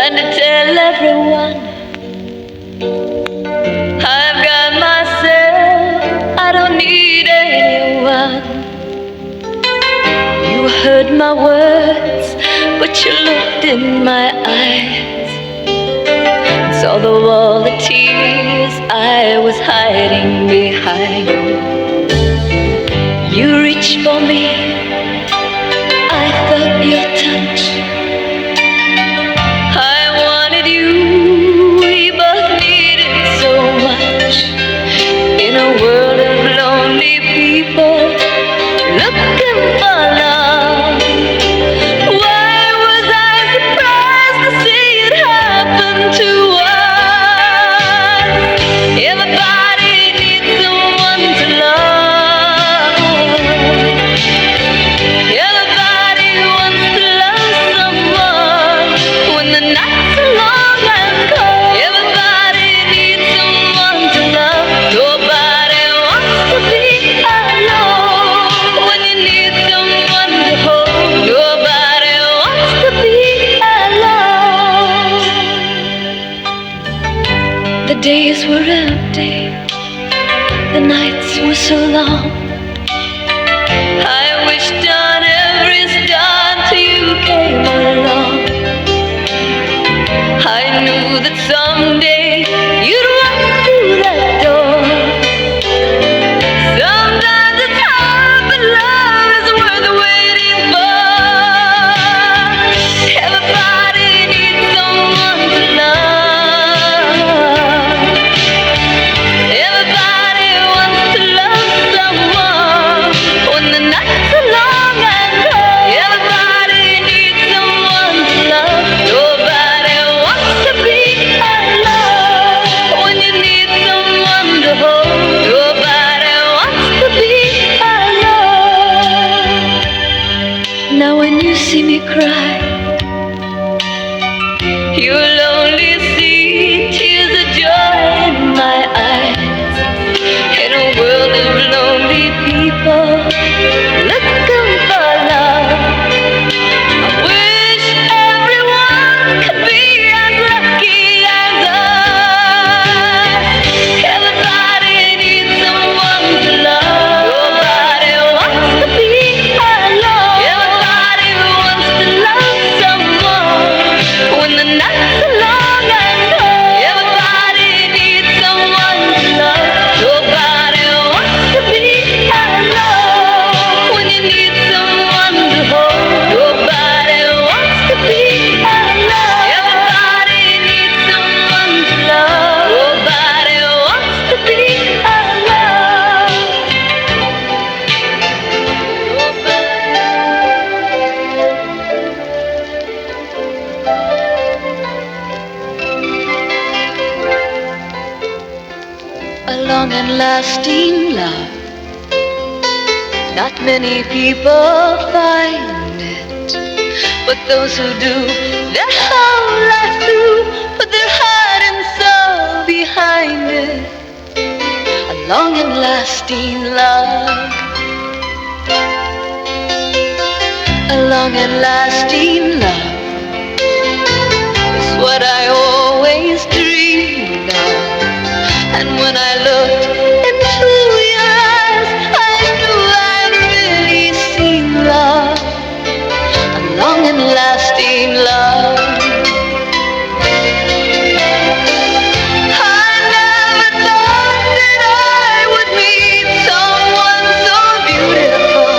trying to tell everyone I've got myself, I don't need anyone. You heard my words, but you looked in my eyes, saw the wall of tears I was hiding behind. You reached for me, I felt your touch. I wanted you, we both needed so much. In a world of lonely people looking for love, why was I surprised to see it happen to us? Everybody needs someone to love. Everybody wants to love someone when the nights are long and cold. Everybody needs someone to love. Nobody wants to be alone when you need someone to hold. Nobody wants to be alone. The days were empty, the nights were so long. I wished on every star till you came along. I knew that someday you'd walk through that door. Sometimes it's hard, but love is worth waiting for. Everybody needs someone to love. Everybody wants to love someone when the nights are long and cold. Everybody needs someone to love. Nobody wants to be alone when you need someone to hold. Nobody wants to be alone. Now when you see me cry, you'll only see tears of joy in my eyes. In a world of lonely people looking for love, I wish everyone could be as lucky as us. Everybody needs someone to love. Nobody wants to be alone. Everybody wants to love someone when the nights are long and cold. Everybody needs someone to love. Nobody wants to be alone when you need someone to hold. Nobody wants to be alone. Everybody needs someone to love. Nobody wants to be alone. A long and lasting love, not many people find it, but those who do, their whole life through, put their heart and soul behind it. A long and lasting love, a long and lasting love is what I always dreamed of. And when I looked into your eyes, I knew I'd really seen love, a long and lasting love. I never thought that I would meet someone so beautiful.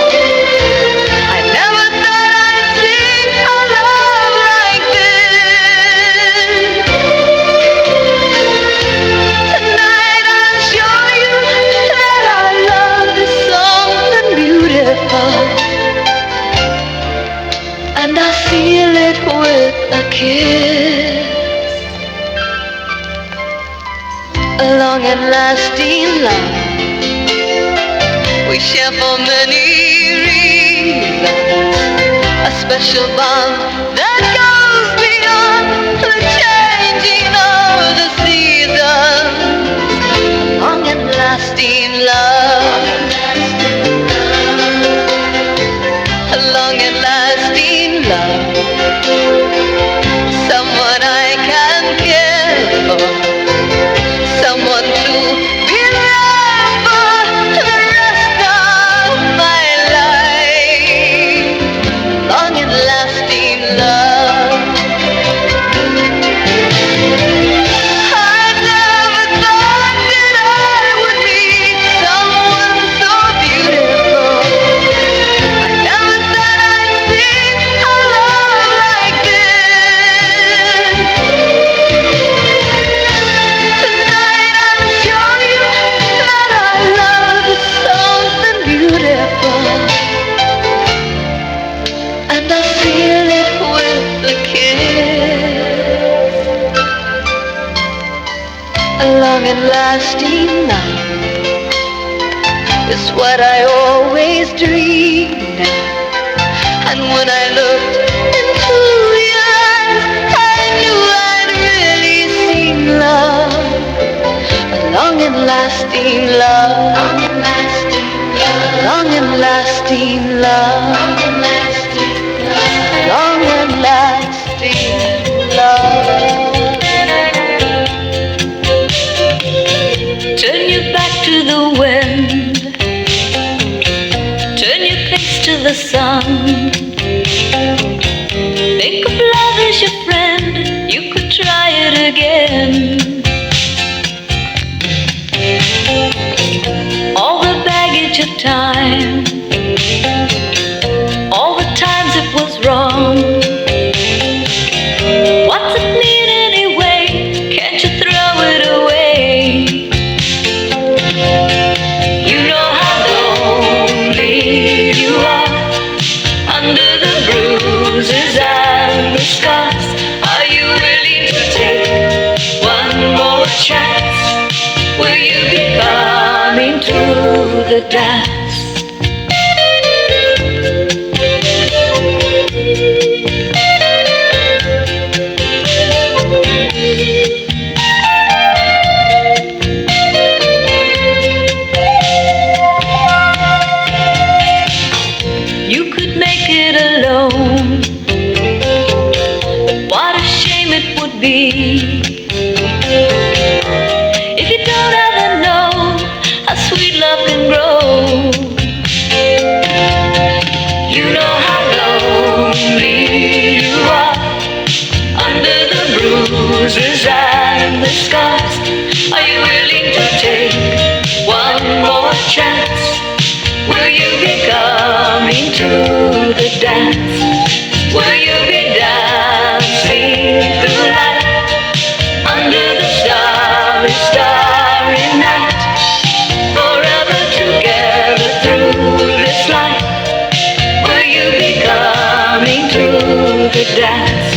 I never thought I'd sing a love like this. Tonight I'll show you that our love is something beautiful, and I'll seal it with a kiss. A long and lasting love we share for many reasons, a special bond that goes beyond the changing of the seasons. A long and lasting love, a long and lasting love, someone I beautiful, and I feel it with a kiss. A long and lasting night is what I always dreamed of. And when I looked into your eyes, I knew I'd really seen love. A long and lasting love. Long and lasting love. Long and lasting love. Turn your back to the wind, turn your face to the sun. Think of love as your friend, you could try it again. All the baggage of time, all the times it was wrong. What's it mean anyway? Can't you throw it away? You know how lonely you are under the bruises and the scars. Are you willing to take one more chance? Will you be coming to the dance? You could make it alone, but what a shame it would be if you don't ever know how sweet love can grow. You know how lonely you are under the bruises and the scars. Are you willing to take one more chance? Will you be coming to the dance? Will you be dancing through life under the starry, starry night? Forever together through this life. Will you be coming to the dance?